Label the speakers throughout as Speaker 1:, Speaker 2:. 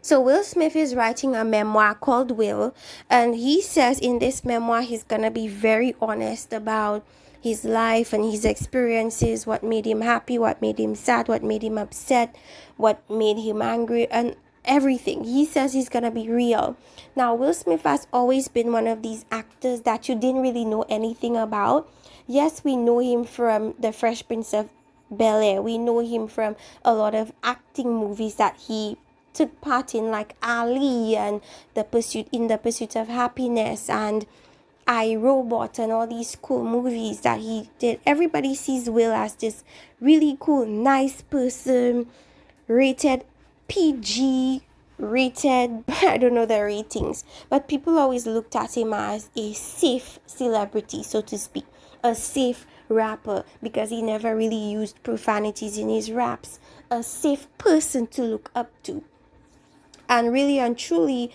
Speaker 1: So Will Smith is writing a memoir called Will, and he says in this memoir he's gonna be very honest about his life and his experiences, what made him happy, what made him sad, what made him upset, what made him angry, and everything. He says he's gonna be real. Now, Will Smith has always been one of these actors that you didn't really know anything about. Yes, we know him from The Fresh Prince of Bel-Air. We know him from a lot of acting movies that he took part in, like Ali and the Pursuit of Happiness and I Robot and all these cool movies that he did. Everybody sees Will as this really cool, nice person, rated PG, rated, I don't know the ratings, but people always looked at him as a safe celebrity, so to speak, a safe rapper because he never really used profanities in his raps, a safe person to look up to. And really and truly,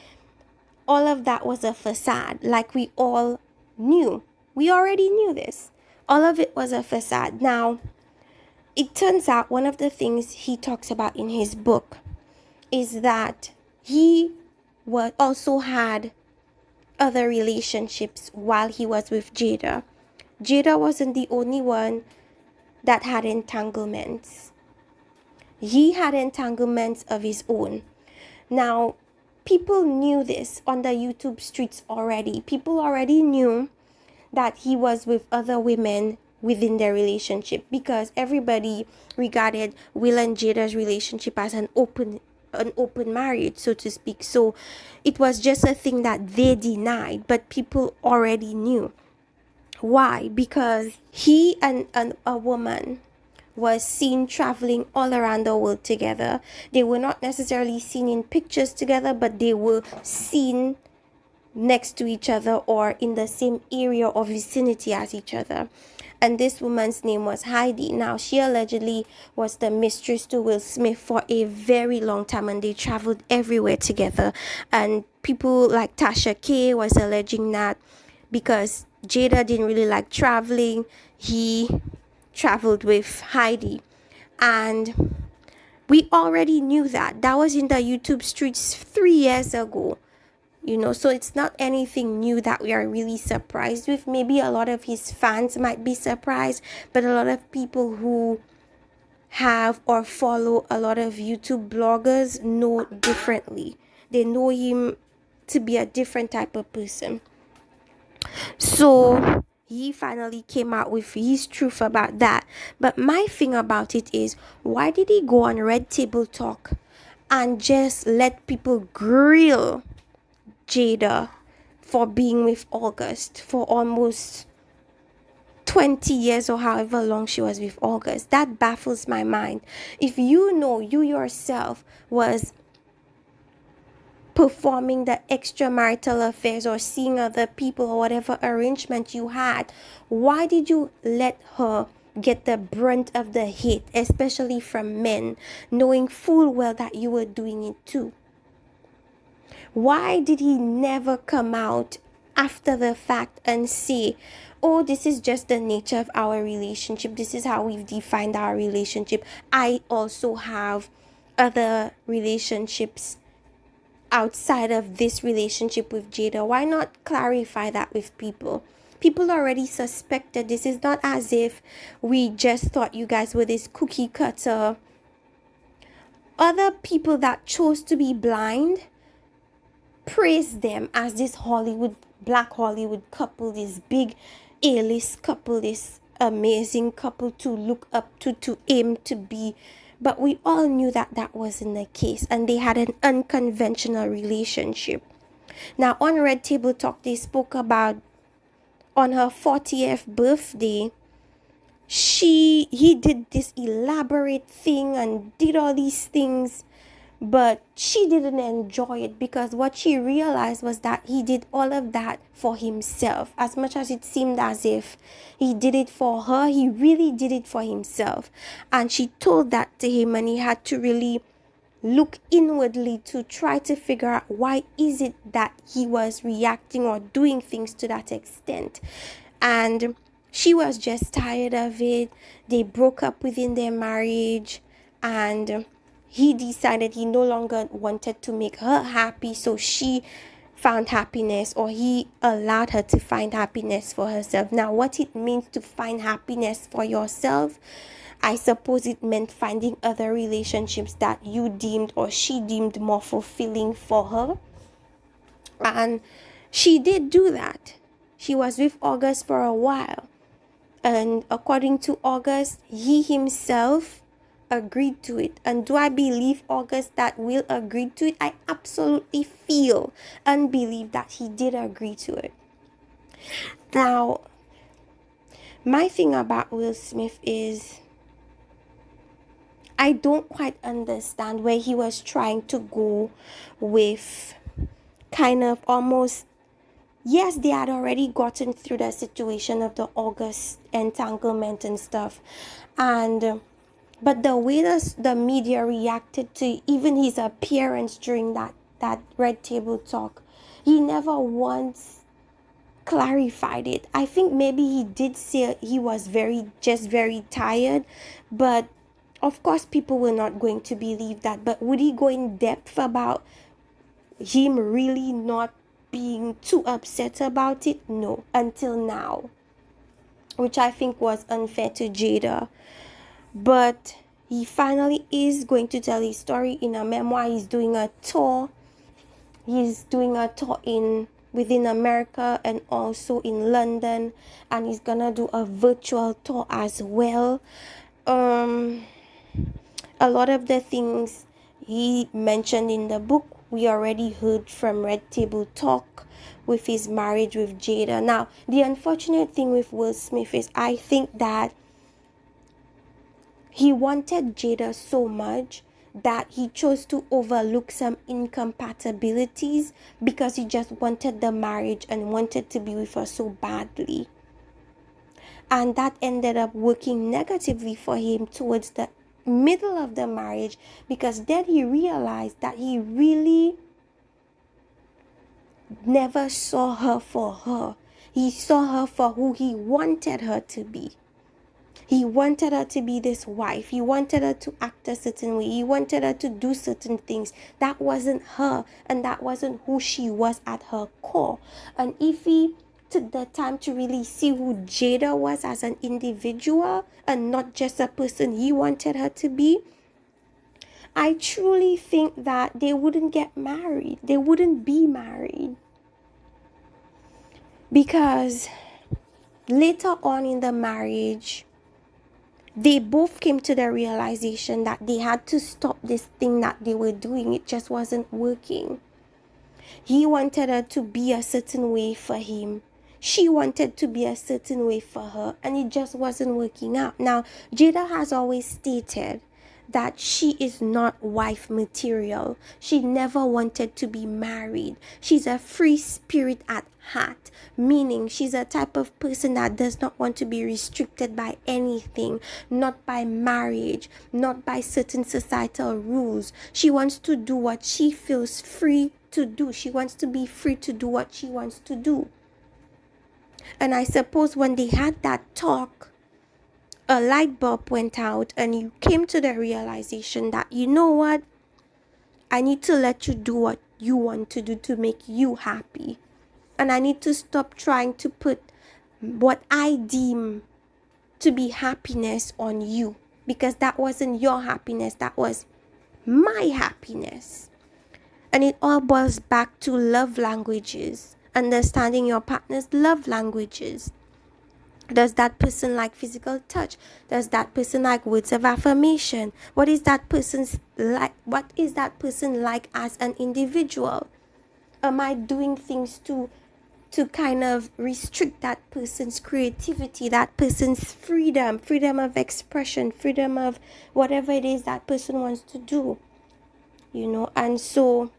Speaker 1: all of that was a facade, like we all knew. We already knew this. All of it was a facade. Now, it turns out one of the things he talks about in his book is that he also had other relationships while he was with Jada. Jada wasn't the only one that had entanglements. He had entanglements of his own. Now, people knew this on the YouTube streets already. People already knew that he was with other women within their relationship because everybody regarded Will and Jada's relationship as an open marriage, so to speak. So it was just a thing that they denied, but people already knew. Why? Because he and a woman was seen traveling all around the world together. They were not necessarily seen in pictures together, but they were seen next to each other or in the same area or vicinity as each other. And this woman's name was Heidi. Now, she allegedly was the mistress to Will Smith for a very long time, and they traveled everywhere together. And people like Tasha K was alleging that because Jada didn't really like traveling, he traveled with Heidi. And we already knew that. That was in the YouTube streets 3 years ago. So it's not anything new that we are really surprised with. Maybe a lot of his fans might be surprised, but a lot of people who have or follow a lot of YouTube bloggers know differently. They know him to be a different type of person. So he finally came out with his truth about that. But my thing about it is, why did he go on Red Table Talk and just let people grill Jada for being with August for almost 20 years or however long she was with August? That baffles my mind. If you know you yourself was performing the extramarital affairs or seeing other people or whatever arrangement you had, why did you let her get the brunt of the hate, especially from men, knowing full well that you were doing it too? Why did he never come out after the fact and say, oh, this is just the nature of our relationship, this is how we've defined our relationship, I also have other relationships outside of this relationship with Jada? Why not clarify that with people? People already suspected. This is not as if we just thought you guys were this cookie cutter. Other people that chose to be blind praised them as this black Hollywood couple, this big A-list couple, this amazing couple to look up to aim to be. But we all knew that that wasn't the case, and they had an unconventional relationship. Now, on Red Table Talk, they spoke about on her 40th birthday, he did this elaborate thing and did all these things, but she didn't enjoy it because what she realized was that he did all of that for himself. As much as it seemed as if he did it for her, he really did it for himself. And she told that to him, and he had to really look inwardly to try to figure out why is it that he was reacting or doing things to that extent. And she was just tired of it. They broke up within their marriage, and he decided he no longer wanted to make her happy, so she found happiness, or he allowed her to find happiness for herself. Now, what it means to find happiness for yourself, I suppose it meant finding other relationships that you deemed or she deemed more fulfilling for her. And she did do that. She was with August for a while. And according to August, he himself agreed to it. And do I believe August that Will agreed to it? I absolutely feel and believe that he did agree to it. Now, my thing about Will Smith is I don't quite understand where he was trying to go with kind of almost, yes, they had already gotten through the situation of the August entanglement and stuff. And but the way the media reacted to even his appearance during that red table talk, he never once clarified it. I think maybe he did say he was very tired, but of course people were not going to believe that. But would he go in depth about him really not being too upset about it? No, until now, which I think was unfair to Jada. But he finally is going to tell his story in a memoir. He's doing a tour in within America and also in London, and he's gonna do a virtual tour as well. A lot of the things he mentioned in the book we already heard from Red Table Talk with his marriage with Jada. Now, the unfortunate thing with Will Smith is I think that he wanted Jada so much that he chose to overlook some incompatibilities because he just wanted the marriage and wanted to be with her so badly. And that ended up working negatively for him towards the middle of the marriage, because then he realized that he really never saw her for her. He saw her for who he wanted her to be. He wanted her to be this wife. He wanted her to act a certain way. He wanted her to do certain things. That wasn't her, and that wasn't who she was at her core. And if he took the time to really see who Jada was as an individual and not just a person he wanted her to be, I truly think that they wouldn't get married. They wouldn't be married. Because later on in the marriage, they both came to the realization that they had to stop this thing that they were doing. It just wasn't working. He wanted her to be a certain way for him. She wanted to be a certain way for her, and it just wasn't working out. Now, Jada has always stated that she is not wife material. She never wanted to be married. She's a free spirit at heart, meaning she's a type of person that does not want to be restricted by anything, not by marriage, not by certain societal rules. She wants to do what she feels free to do. She wants to be free to do what she wants to do. And I suppose when they had that talk, a light bulb went out and you came to the realization that, you know what, I need to let you do what you want to do to make you happy. And I need to stop trying to put what I deem to be happiness on you, because that wasn't your happiness, that was my happiness. And it all boils back to love languages, understanding your partner's love languages. Does that person like physical touch? Does that person like words of affirmation? What is that person's like? What is that person like as an individual? Am I doing things to kind of restrict that person's creativity, that person's freedom of expression, freedom of whatever it is that person wants to do? And so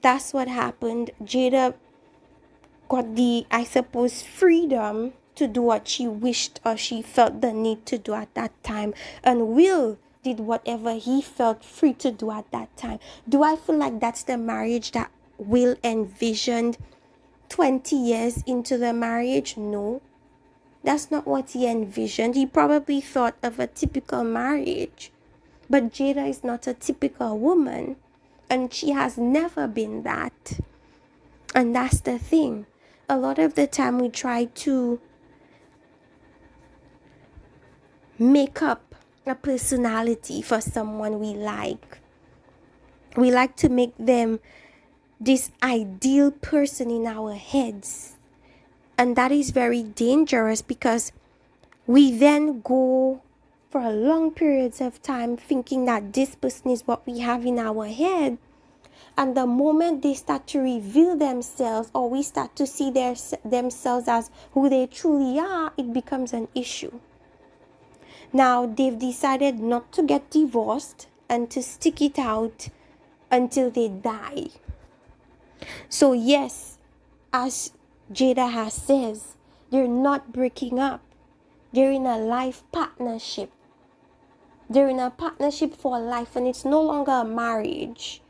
Speaker 1: that's what happened. Jada got the, I suppose, freedom to do what she wished or she felt the need to do at that time. And Will did whatever he felt free to do at that time. Do I feel like that's the marriage that Will envisioned 20 years into the marriage? No. That's not what he envisioned. He probably thought of a typical marriage But Jada is not a typical woman, and she has never been that. And that's the thing. A lot of the time we try to make up a personality for someone we like. We like to make them this ideal person in our heads. And that is very dangerous because we then go for a long periods of time thinking that this person is what we have in our head. And the moment they start to reveal themselves, or we start to see themselves as who they truly are, it becomes an issue. Now, they've decided not to get divorced and to stick it out until they die. So yes, as Jada has says, they're not breaking up. They're in a life partnership. They're in a partnership for life, and it's no longer a marriage.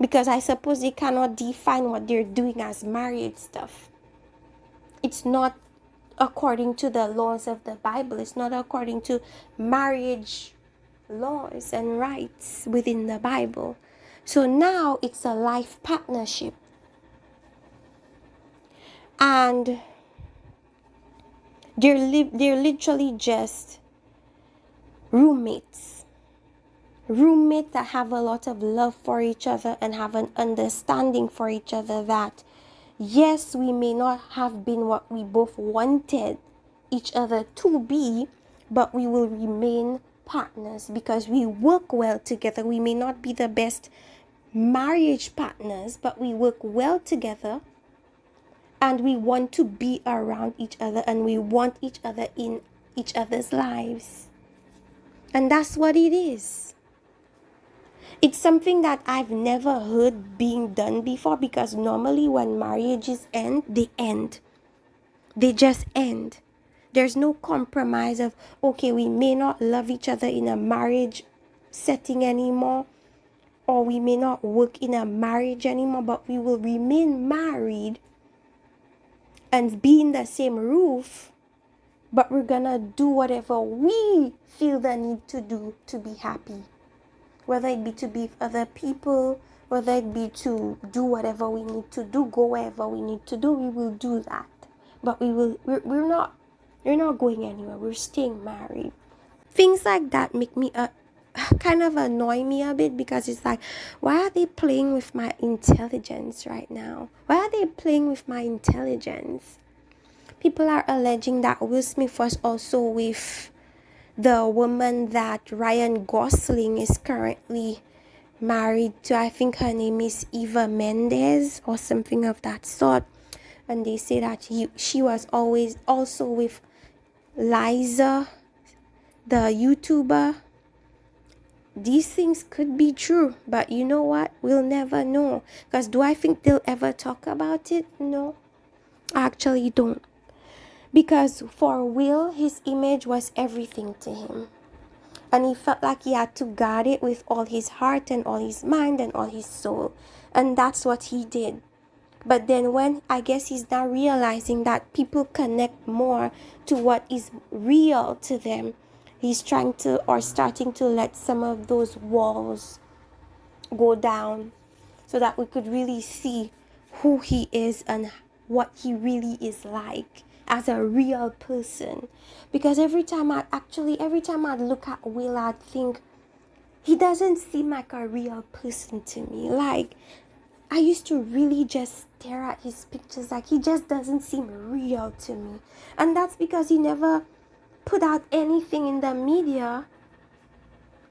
Speaker 1: Because I suppose they cannot define what they're doing as marriage stuff. It's not according to the laws of the Bible. It's not according to marriage laws and rights within the Bible. So now it's a life partnership. And they're literally just roommates that have a lot of love for each other and have an understanding for each other that yes, we may not have been what we both wanted each other to be, but we will remain partners because we work well together. We may not be the best marriage partners, but we work well together, and we want to be around each other, and we want each other in each other's lives. And that's what it is. It's something that I've never heard being done before, because normally when marriages end, they end. They just end. There's no compromise of, okay, we may not love each other in a marriage setting anymore, or we may not work in a marriage anymore, but we will remain married and be in the same roof, but we're gonna do whatever we feel the need to do to be happy. Whether it be to be with other people, whether it be to do whatever we need to do, go wherever we need to do, we will do that. But we're not going anywhere. We're staying married. Things like that make me kind of annoy me a bit, because it's like, why are they playing with my intelligence right now? Why are they playing with my intelligence? People are alleging that Will Smith was also with the woman that Ryan Gosling is currently married to. I think her name is Eva Mendes or something of that sort. And they say that she was always also with Liza, the YouTuber. These things could be true, but you know what? We'll never know. Because do I think they'll ever talk about it? No, I actually don't. Because for Will, his image was everything to him. And he felt like he had to guard it with all his heart and all his mind and all his soul. And that's what he did. But then when I guess he's now realizing that people connect more to what is real to them, he's trying to, or starting to, let some of those walls go down so that we could really see who he is and what he really is like as a real person. Because every time I look at Will, I think he doesn't seem like a real person to me. Like, I used to really just stare at his pictures, like he just doesn't seem real to me. And that's because he never put out anything in the media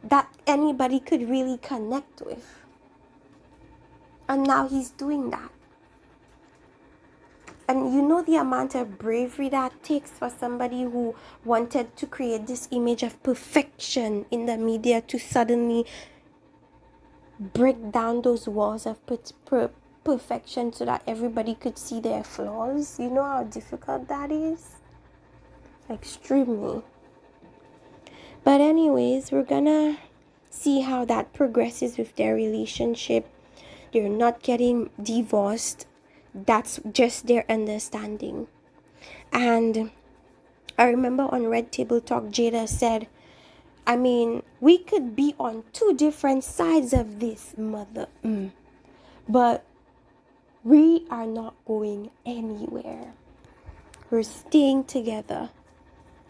Speaker 1: that anybody could really connect with. And now he's doing that. And you know the amount of bravery that takes for somebody who wanted to create this image of perfection in the media to suddenly break down those walls of perfection so that everybody could see their flaws. You know how difficult that is? Extremely. But anyways, we're gonna see how that progresses with their relationship. They're not getting divorced. That's just their understanding. And I remember on Red Table Talk, Jada said, I mean, we could be on two different sides of this, mother. But we are not going anywhere. We're staying together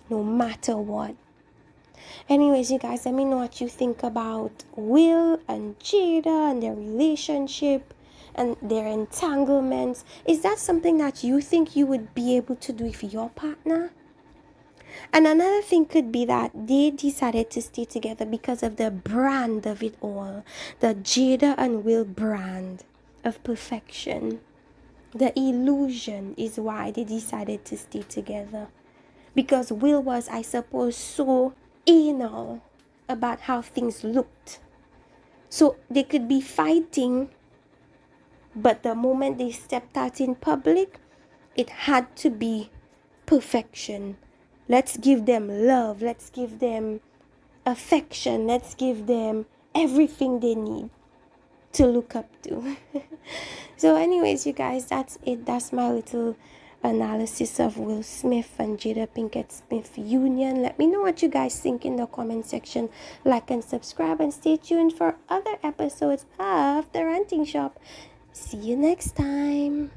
Speaker 1: no matter what. Anyways, you guys, let me know what you think about Will and Jada and their relationship and their entanglements. Is that something that you think you would be able to do with your partner? And another thing could be that they decided to stay together because of the brand of it all. The Jada and Will brand of perfection. The illusion is why they decided to stay together. Because Will was, I suppose, so anal about how things looked. So they could be fighting, but the moment they stepped out in public, it had to be perfection. Let's give them love. Let's give them affection. Let's give them everything they need to look up to. So anyways, you guys, that's it. That's my little analysis of Will Smith and Jada Pinkett Smith union. Let me know what you guys think in the comment section. Like and subscribe, and stay tuned for other episodes of The Ranting Shop. See you next time.